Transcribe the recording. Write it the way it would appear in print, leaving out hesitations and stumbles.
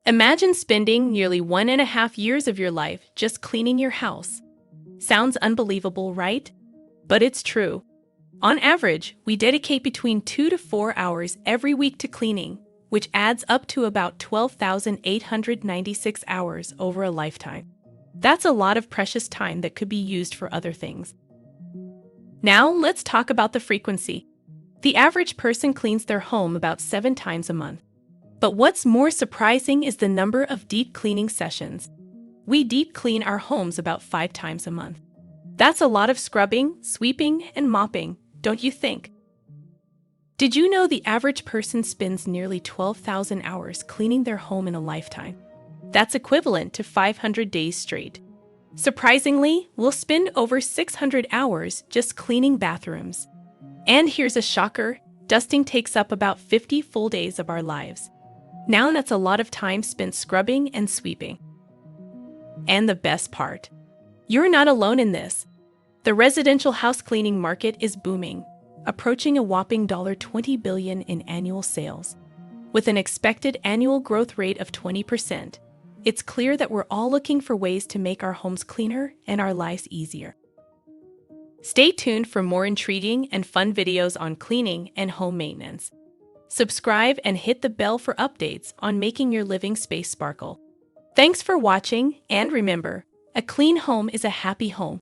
Imagine spending nearly 1.5 years of your life just cleaning your house. Sounds unbelievable, right? But it's true. On average, we dedicate between 2 to 4 hours every week to cleaning, which adds up to about 12,896 hours over a lifetime. That's a lot of precious time that could be used for other things. Now, let's talk about the frequency. The average person cleans their home about 7 times a month. But what's more surprising is the number of deep cleaning sessions. We deep clean our homes about 5 times a month. That's a lot of scrubbing, sweeping, and mopping, don't you think? Did you know the average person spends nearly 12,000 hours cleaning their home in a lifetime? That's equivalent to 500 days straight. Surprisingly, we'll spend over 600 hours just cleaning bathrooms. And here's a shocker, dusting takes up about 50 full days of our lives. Now that's a lot of time spent scrubbing and sweeping. And the best part, you're not alone in this. The residential house cleaning market is booming, approaching a whopping $20 billion in annual sales. With an expected annual growth rate of 20%, it's clear that we're all looking for ways to make our homes cleaner and our lives easier. Stay tuned for more intriguing and fun videos on cleaning and home maintenance. Subscribe and hit the bell for updates on making your living space sparkle. Thanks for watching, and remember, a clean home is a happy home.